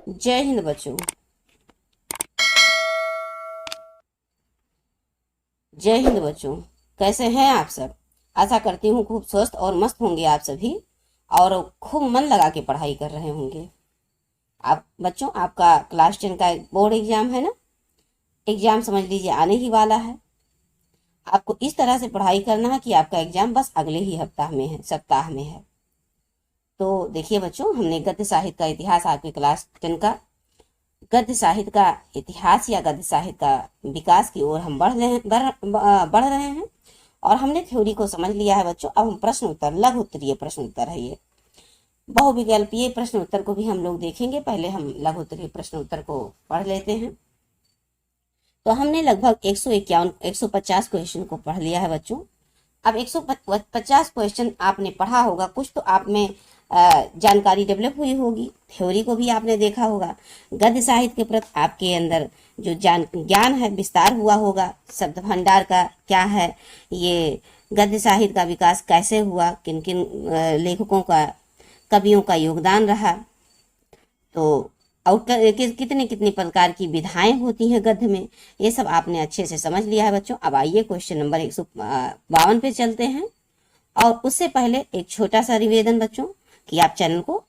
जय हिंद बच्चों। जय हिंद बच्चों। कैसे हैं आप सब? आशा करती हूँ खूब स्वस्थ और मस्त होंगे आप सभी, और खूब मन लगा के पढ़ाई कर रहे होंगे। आप बच्चों, आपका क्लास 10 का बोर्ड एग्जाम है ना। एग्जाम समझ लीजिए आने ही वाला है। आपको इस तरह से पढ़ाई करना है कि आपका एग्जाम बस अगले ही सप्ताह में है। तो देखिए बच्चों, हमने गद्य साहित्य का इतिहास आपके क्लास 10 का गद्य साहित्य का इतिहास या गद्य साहित्य का विकास की ओर हम बढ़ रहे हैं। और हमने थ्योरी को समझ लिया है बच्चों। अब हम प्रश्न उत्तर, लघु उत्तरीय प्रश्न उत्तर है ये, बहुविकल्पीय प्रश्न उत्तर को भी हम लोग देखेंगे। पहले हम लघु उत्तरीय प्रश्न उत्तर को पढ़ लेते हैं। तो हमने लगभग 151 150 क्वेश्चन को पढ़ लिया है बच्चों। अब 150 क्वेश्चन आपने पढ़ा होगा, कुछ तो आप में जानकारी डेवलप हुई होगी, थ्योरी को भी आपने देखा होगा, गद्य साहित्य के प्रति आपके अंदर जो ज्ञान है विस्तार हुआ होगा, शब्द भंडार का क्या है, ये गद्य साहित्य का विकास कैसे हुआ, किन किन लेखकों का, कवियों का योगदान रहा, तो और कितने कितने प्रकार की विधाएं होती हैं गद्य में, ये सब आपने अच्छे से समझ लिया है बच्चों। अब आइए क्वेश्चन नंबर 152 पे चलते हैं। और उससे पहले एक छोटा सा निवेदन बच्चों कि आप चैनल को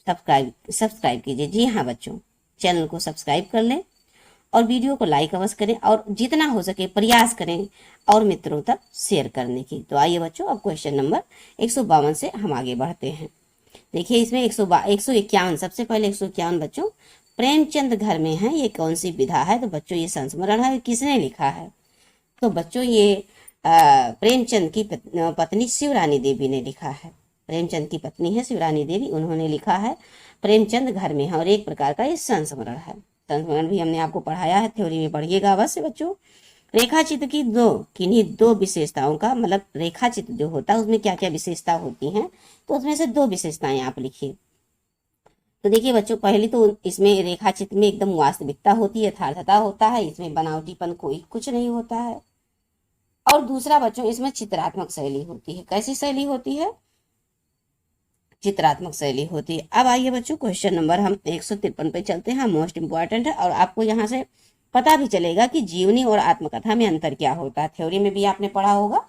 सब्सक्राइब कीजिए। जी हाँ बच्चों, चैनल को सब्सक्राइब कर लें और वीडियो को लाइक अवश्य करें, और जितना हो सके प्रयास करें और मित्रों तक शेयर करने की। तो आइए बच्चों, अब क्वेश्चन नंबर 152 से हम आगे बढ़ते हैं। देखिए इसमें 151, सबसे पहले 151 बच्चों, प्रेमचंद घर में है, ये कौन सी विधा है? तो बच्चों ये संस्मरण है, किसने लिखा है? तो बच्चों ये प्रेमचंद की पत्नी शिवरानी देवी ने लिखा है। प्रेमचंद की पत्नी है शिवरानी देवी, उन्होंने लिखा है प्रेमचंद घर में है, और एक प्रकार का ये संस्मरण है। संस्मरण भी हमने आपको पढ़ाया है, थ्योरी में पढ़िएगा अवश्य बच्चों। रेखा चित्र की किन्हीं दो विशेषताओं का, मतलब रेखा चित्र जो होता है उसमें क्या क्या विशेषता होती हैं, तो उसमें से दो विशेषताएं आप लिखिए। तो देखिए बच्चों, पहली तो इसमें रेखा चित्र में एकदम वास्तविकता होती है, यथार्थता होता है, इसमें बनावटीपन कोई कुछ नहीं होता है। और दूसरा बच्चों, इसमें चित्रात्मक शैली होती है। कैसी शैली होती है? चित्रात्मक शैली होती है। अब आइए बच्चों, क्वेश्चन नंबर हम 153 पे चलते हैं, मोस्ट इंपॉर्टेंट है, और आपको यहाँ से पता भी चलेगा कि जीवनी और आत्मकथा में अंतर क्या होता है। थ्योरी में भी आपने पढ़ा होगा,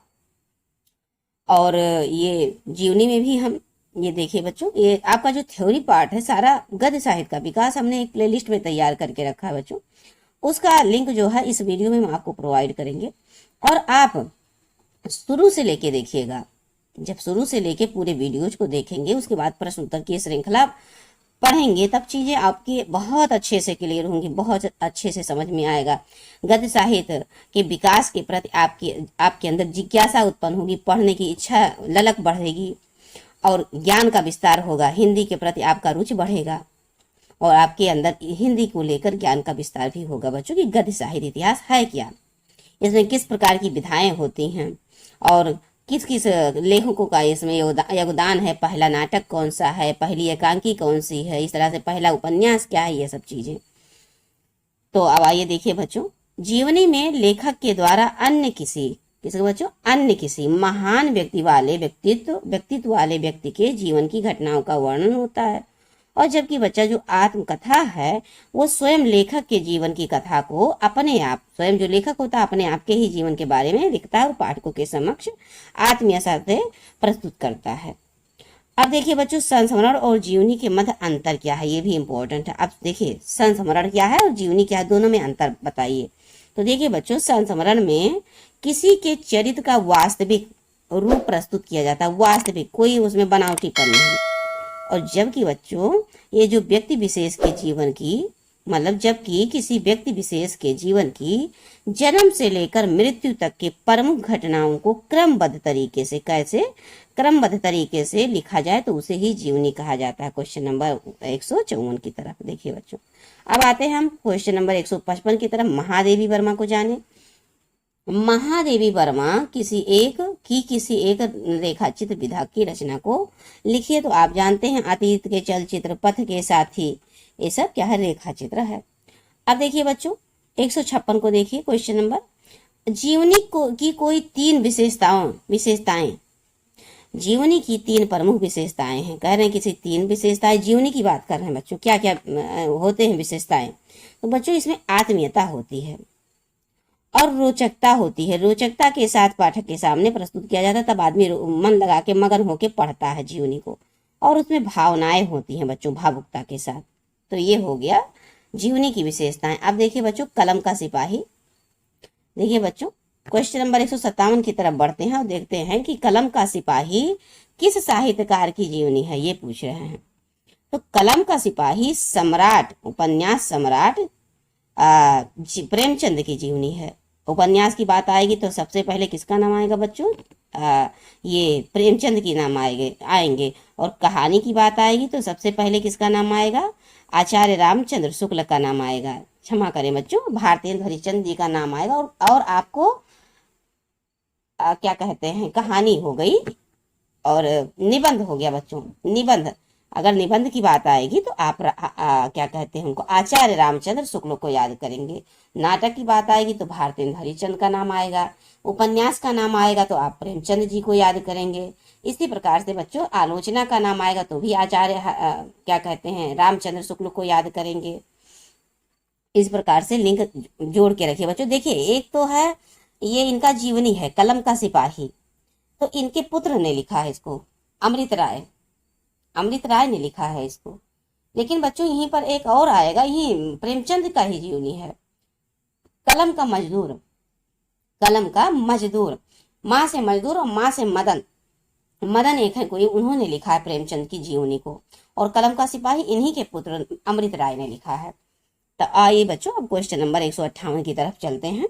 और ये जीवनी में भी हम, ये देखिए बच्चों, ये आपका जो थ्योरी पार्ट है सारा गद्य साहित्य का विकास हमने एक प्लेलिस्ट में तैयार करके रखा है बच्चों। उसका लिंक जो है इस वीडियो में हम आपको प्रोवाइड करेंगे, और आप शुरू से लेके देखिएगा। जब शुरू से लेके पूरे वीडियोज को देखेंगे, उसके बाद प्रश्न उत्तर की श्रृंखला पढ़ेंगे, तब चीजें आपकी बहुत अच्छे से क्लियर होंगी, बहुत अच्छे से समझ में आएगा। गद्य साहित्य के विकास के प्रति आपके अंदर जिज्ञासा उत्पन्न होगी, पढ़ने की इच्छा, ललक बढ़ेगी, और ज्ञान का विस्तार होगा। हिंदी के प्रति आपका रुचि बढ़ेगा, और आपके अंदर हिंदी को लेकर ज्ञान का विस्तार भी होगा बच्चों कि गद्य साहित्य इतिहास है क्या, इसमें किस प्रकार की विधाएं होती हैं, और किस किस लेखकों का इसमें योगदान है, पहला नाटक कौन सा है, पहली एकांकी कौन सी है, इस तरह से पहला उपन्यास क्या है, ये सब चीजें। तो अब आइए देखिए बच्चों, जीवनी में लेखक के द्वारा अन्य किसी महान व्यक्तित्व वाले व्यक्ति के जीवन की घटनाओं का वर्णन होता है। और जबकि बच्चा जो आत्मकथा है, वो स्वयं लेखक के जीवन की कथा को अपने आप, स्वयं जो लेखक होता है अपने आप के ही जीवन के बारे में लिखता है और पाठकों के समक्ष आत्मीयता से प्रस्तुत करता है। अब देखिए बच्चों, संस्मरण और जीवनी के मध्य अंतर क्या है, ये भी इंपॉर्टेंट है। अब देखिए संस्मरण क्या है और जीवनी क्या है, दोनों में अंतर बताइए। तो देखिए बच्चों, संस्मरण में किसी के चरित्र का वास्तविक रूप प्रस्तुत किया जाता है, वास्तविक, कोई उसमें बनावटीपन नहीं। और जबकि बच्चों, ये जो व्यक्ति विशेष के जीवन की, मतलब जबकि किसी व्यक्ति विशेष के जीवन की जन्म से लेकर मृत्यु तक के प्रमुख घटनाओं को क्रमबद्ध तरीके से लिखा जाए तो उसे ही जीवनी कहा जाता है। क्वेश्चन नंबर 154 की तरफ देखिए बच्चों। अब आते हैं हम क्वेश्चन नंबर 155 की तरफ। महादेवी वर्मा को जाने। महादेवी वर्मा किसी एक रेखाचित्र विधा की रचना को लिखिए। तो आप जानते हैं अतीत के चलचित्र, पथ के साथी, ये सब क्या है, रेखा चित्र है। अब देखिए बच्चों 156 को देखिए, क्वेश्चन नंबर, जीवनी की कोई तीन विशेषताएं जीवनी की 3 प्रमुख विशेषताएं हैं। कह रहे हैं किसी 3 विशेषताएं, जीवनी की बात कर रहे हैं बच्चों। क्या क्या होते हैं विशेषताएं? तो बच्चों इसमें आत्मीयता होती है और रोचकता होती है। रोचकता के साथ पाठक के सामने प्रस्तुत किया जाता है, तब आदमी मन लगा के मगन होके पढ़ता है जीवनी को। और उसमें भावनाएं होती हैं बच्चों, भावुकता के साथ। तो ये हो गया जीवनी की विशेषताएं। अब देखिए बच्चों, कलम का सिपाही। देखिए बच्चों, क्वेश्चन नंबर 157 की तरफ बढ़ते हैं और देखते हैं कि कलम का सिपाही किस साहित्यकार की जीवनी है, ये पूछ रहे हैं। तो कलम का सिपाही सम्राट, उपन्यास सम्राट प्रेमचंद की जीवनी है। उपन्यास की बात आएगी तो सबसे पहले किसका नाम आएगा बच्चों? ये प्रेमचंद की नाम आएंगे। और कहानी की बात आएगी तो सबसे पहले किसका नाम आएगा? आचार्य रामचंद्र शुक्ल का नाम आएगा। क्षमा करें बच्चों, भारतेंद्र हरिश्चंद्र जी का नाम आएगा। और आपको क्या कहते हैं, कहानी हो गई और निबंध हो गया बच्चों। निबंध, अगर निबंध की बात आएगी तो आप क्या कहते हैं उनको, आचार्य रामचंद्र शुक्ल को याद करेंगे। नाटक की बात आएगी तो भारतेंद्र हरिश्चंद्र का नाम आएगा। उपन्यास का नाम आएगा तो आप प्रेमचंद जी को याद करेंगे। इसी प्रकार से बच्चों आलोचना का नाम आएगा तो भी आचार्य क्या कहते हैं, रामचंद्र शुक्ल को याद करेंगे। इस प्रकार से लिंक जोड़ के रखिए बच्चों। देखिए, एक तो है ये इनका जीवनी है, कलम का सिपाही। तो इनके पुत्र ने लिखा है इसको, अमृत राय। अमृत राय ने लिखा है इसको। लेकिन बच्चों यहीं पर एक और आएगा, यही प्रेमचंद का ही जीवनी है, कलम का मजदूर। कलम का मजदूर, माँ से मजदूर और माँ से मदन। मदन एक है कोई, उन्होंने लिखा है प्रेमचंद की जीवनी को। और कलम का सिपाही इन्हीं के पुत्र अमृत राय ने लिखा है। तो आइए बच्चों, अब क्वेश्चन नंबर 158 की तरफ चलते हैं।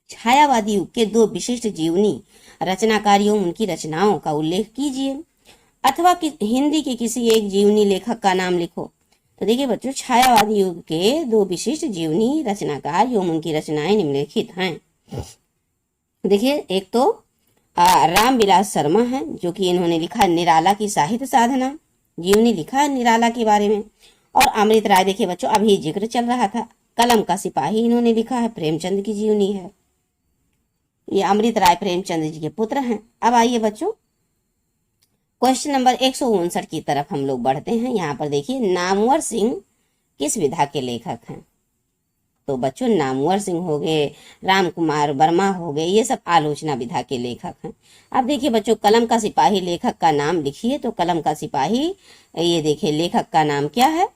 छायावादी युग के 2 विशिष्ट जीवनी रचनाकारियों, उनकी रचनाओं का उल्लेख कीजिए, अथवा हिंदी के किसी एक जीवनी लेखक का नाम लिखो। तो देखिए बच्चों, छायावादी युग के 2 विशिष्ट जीवनी रचनाकार एवं उनकी रचनाएं निम्नलिखित हैं। देखिए, एक तो रामविलास शर्मा है, जो कि इन्होंने लिखा निराला की साहित्य साधना, जीवनी लिखा है निराला के बारे में। और अमृत राय, देखिए बच्चों अभी जिक्र चल रहा था, कलम का सिपाही इन्होंने लिखा है, प्रेमचंद की जीवनी है। ये अमृत राय प्रेमचंद जी के पुत्र हैं। अब आइए बच्चों, क्वेश्चन नंबर 159 की तरफ हम लोग बढ़ते हैं। यहाँ पर देखिए, नामवर सिंह किस विधा के लेखक हैं? तो बच्चों नामवर सिंह हो गए, राम कुमार वर्मा हो गए, ये सब आलोचना विधा के लेखक हैं। अब देखिए बच्चों, कलम का सिपाही लेखक का नाम लिखिए। तो कलम का सिपाही, ये देखिए लेखक का नाम क्या है?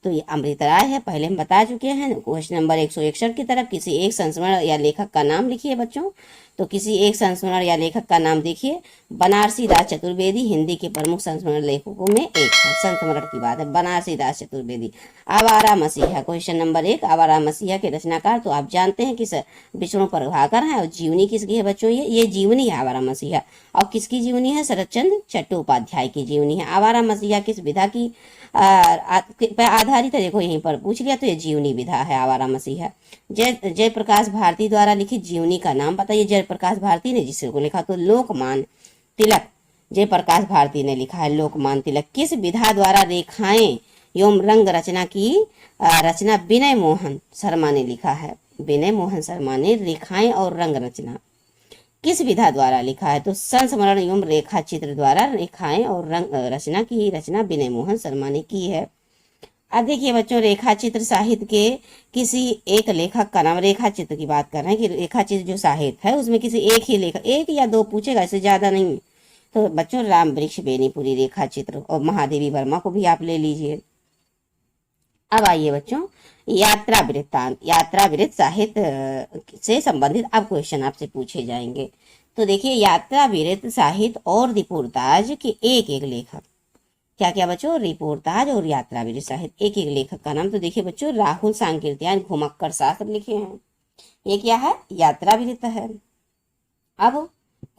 तो ये अमृत राय है, पहले हम बता चुके हैं। क्वेश्चन नंबर 161 की तरफ किसी एक संस्मरण या लेखक का नाम लिखिए बच्चों। तो किसी एक संस्मरण या लेखक का नाम देखिए। बनारसी दास चतुर्वेदी हिंदी के प्रमुख संस्मरण लेखकों में एक है। संस्मरण की बात है, बनारसी दास चतुर्वेदी। आवारा मसीहा, क्वेश्चन नंबर 1, आवारा मसीहा के रचनाकार तो आप जानते हैं किस विष्णु प्रभाकर है। और जीवनी किसकी है बच्चों? ये जीवनी है आवारा मसीहा। और किसकी जीवनी है? शरतचंद्र चट्टोपाध्याय की जीवनी है। आवारा मसीहा किस विधा की आधारित है? देखो यहीं पर पूछ लिया, तो ये जीवनी विधा है आवारा मसीहा। जयप्रकाश भारती द्वारा लिखित जीवनी का नाम बताइए। जयप्रकाश भारती ने जिसको लिखा, तो लोकमान तिलक, जयप्रकाश भारती ने लिखा है लोकमान तिलक। किस विधा द्वारा रेखाएं एवं रंग रचना की रचना विनय मोहन शर्मा ने लिखा है। विनय मोहन शर्मा ने रेखाएं और रंग रचना किस विधा द्वारा लिखा है? तो संस्मरण एवं रेखा चित्र द्वारा रेखाएं और रंग रचना की रचना विनय मोहन शर्मा ने की है। अब देखिए बच्चों, रेखा चित्र साहित्य के किसी एक लेखक का नाम, रेखा चित्र की बात कर रहे हैं कि रेखा चित्र जो साहित्य है उसमें किसी एक ही लेखक, 1 या 2 पूछेगा, इससे ज्यादा नहीं। तो बच्चों राम वृक्ष बेनीपुरी रेखा चित्र, और महादेवी वर्मा को भी आप ले लीजिए। अब आइए बच्चों, यात्रा वृत्तांत, यात्रा वृत्त साहित्य से संबंधित अब क्वेश्चन आपसे पूछे जाएंगे। तो देखिए, यात्रा वृत्त साहित्य और रिपोर्टाज के एक एक लेखक, क्या क्या बच्चों? रिपोर्टाज और यात्रा वृत्त साहित्य, एक एक लेखक का नाम। तो देखिए बच्चों, राहुल सांकीर्त्यायन घुमक्कड़ शास्त्र लिखे हैं। ये क्या है? यात्रा वृत्त है। अब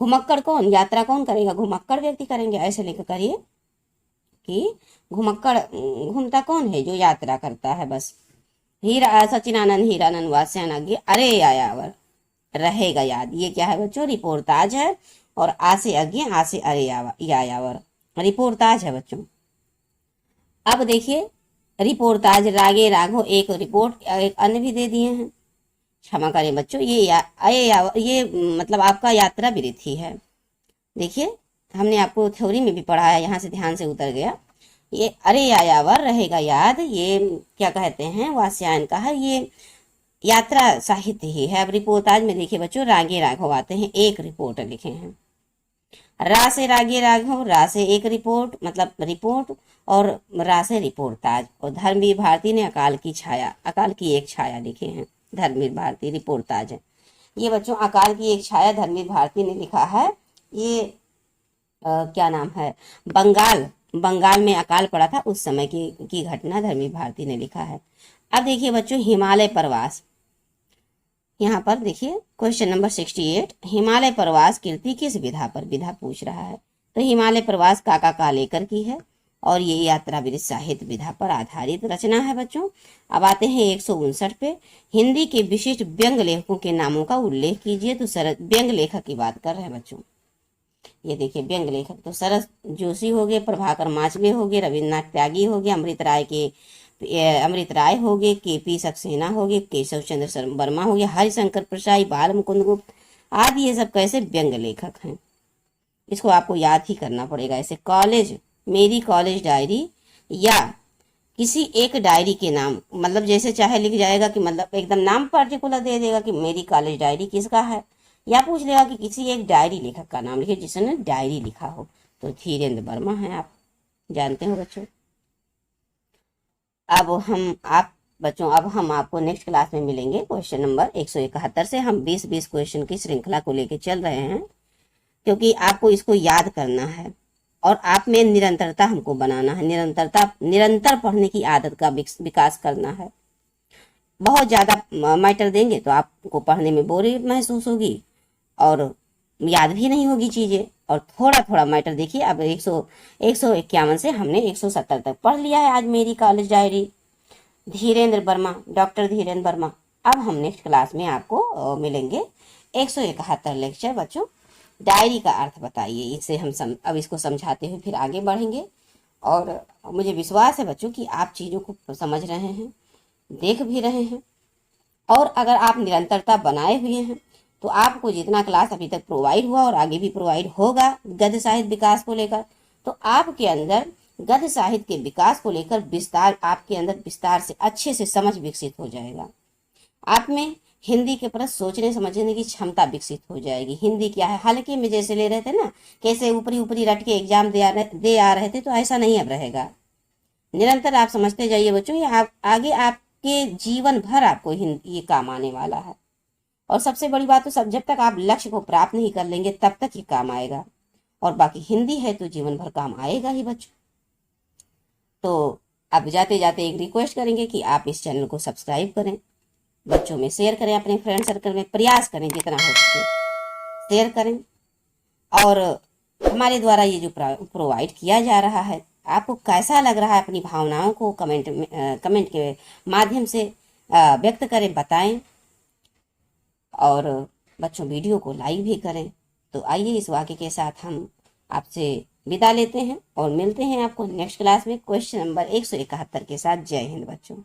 घुमक्कड़ कौन, यात्रा कौन करेगा? घुमक्कड़ व्यक्ति करेंगे। ऐसे लिख करिए कि घुमक्कड़, घूमता कौन है? जो यात्रा करता है बस। हीरा सचिनानंद हीरानंद वास्यान आगे अरे यायावर रहेगा याद। ये क्या है बच्चों? रिपोर्टाज है। और आ से आगे आ से अरे यायावर रिपोर्टाज है बच्चों। अब देखिए, रिपोर्टाज रागे राघो एक रिपोर्ट, एक अन्य भी दे दिए हैं। क्षमा करें बच्चों, ये मतलब आपका यात्रा वृत्त ही है। देखिए, हमने आपको थ्योरी में भी पढ़ाया, यहाँ से ध्यान से उतर गया। ये अरे यायावर रहेगा याद, ये क्या कहते हैं, वात्स्यायन का है, ये यात्रा साहित्य ही है। अब रिपोर्टाज में देखिए बच्चों, रागे राघव आते हैं, एक रिपोर्ट लिखे हैं। रा से रागे राघव, रा से एक रिपोर्ट मतलब रिपोर्ट, और रा से रिपोर्टाज। और धर्मवीर भारती ने अकाल की छाया, अकाल की एक छाया लिखे हैं। धर्मवीर भारती रिपोर्टाज है ये बच्चों, अकाल की एक छाया धर्मवीर भारती ने लिखा है। ये क्या नाम है, बंगाल में अकाल पड़ा था उस समय की घटना धर्मवीर भारती ने लिखा है। अब देखिए बच्चों, हिमालय प्रवास, यहाँ पर देखिए क्वेश्चन नंबर 68, हिमालय प्रवास कीर्ति किस विधा पर, विधा पूछ रहा है। तो हिमालय प्रवास काका कालेकर की है और ये यात्रा विरत साहित्य विधा पर आधारित रचना है बच्चों। अब आते हैं 159 पे, हिंदी के विशिष्ट व्यंग लेखकों के नामों का उल्लेख कीजिए। तो सरस व्यंग लेखक की बात कर रहे हैं बच्चों। ये देखिए व्यंग लेखक, तो सरस जोशी हो गए, प्रभाकर माचवे हो गए, रविन्द्रनाथ त्यागी हो गए, अमृत राय हो गए, केपी सक्सेना हो गए, केशव चंद्र वर्मा हो गए, हरिशंकर प्रसाई, बाल मुकुंद गुप्त आदि, ये सब कैसे व्यंग लेखक हैं। इसको आपको याद ही करना पड़ेगा ऐसे। कॉलेज, मेरी कॉलेज डायरी, या किसी एक डायरी के नाम, मतलब जैसे चाहे लिख जाएगा कि मतलब एकदम नाम पर्टिकुलर दे देगा कि मेरी कॉलेज डायरी किसका है, या पूछ लेगा कि किसी एक डायरी लेखक का नाम लिखे जिसने डायरी लिखा हो। तो धीरेन्द्र वर्मा है, आप जानते हो बच्चों। अब हम आपको नेक्स्ट क्लास में मिलेंगे क्वेश्चन नंबर 171 से। हम 20-20 क्वेश्चन की श्रृंखला को लेके चल रहे हैं, क्योंकि आपको इसको याद करना है और आप में निरंतरता हमको बनाना है, निरंतर पढ़ने की आदत का विकास करना है। बहुत ज्यादा मैटर देंगे तो आपको पढ़ने में बोरी महसूस होगी और याद भी नहीं होगी चीजें, और थोड़ा थोड़ा मैटर देखिए। अब 151 से हमने 170 तक पढ़ लिया है आज मेरी college diary, Dhirendra Verma, doctor Dhirendra Verma. अब हम नेक्स्ट क्लास में आपको मिलेंगे 171 लेक्चर बच्चों। डायरी का अर्थ बताइए, इससे हम अब इसको समझाते हुए फिर आगे बढ़ेंगे। और मुझे विश्वास है बच्चों कि आप चीज़ों को समझ रहे हैं, देख भी रहे हैं, और अगर आप निरंतरता बनाए हुए हैं तो आपको जितना क्लास अभी तक प्रोवाइड हुआ और आगे भी प्रोवाइड होगा गद्य साहित्य विकास को लेकर, तो आपके अंदर गद्य साहित्य के विकास को लेकर आपके अंदर विस्तार से अच्छे से समझ विकसित हो जाएगा। आप में हिंदी के प्रति सोचने समझने की क्षमता विकसित हो जाएगी। हिंदी क्या है, हल्के में जैसे ले रहे थे ना, कैसे ऊपरी रट के एग्जाम दे आ रहे थे, तो ऐसा नहीं अब रहेगा। निरंतर आप समझते जाइए बच्चों, ये आगे आपके जीवन भर आपको ये काम आने वाला है। और सबसे बड़ी बात तो जब तक आप लक्ष्य को प्राप्त नहीं कर लेंगे तब तक ये काम आएगा, और बाकी हिंदी है तो जीवन भर काम आएगा ही बच्चों। तो अब जाते जाते एक रिक्वेस्ट करेंगे कि आप इस चैनल को सब्सक्राइब करें, बच्चों में शेयर करें, अपने फ्रेंड सर्कल में प्रयास करें जितना हो सके शेयर करें। और हमारे द्वारा ये जो प्रोवाइड किया जा रहा है आपको कैसा लग रहा है, अपनी भावनाओं को कमेंट के माध्यम से व्यक्त करें, बताएं। और बच्चों वीडियो को लाइक भी करें। तो आइए इस वाक्य के साथ हम आपसे विदा लेते हैं और मिलते हैं आपको नेक्स्ट क्लास में क्वेश्चन नंबर 171 के साथ। जय हिंद बच्चों।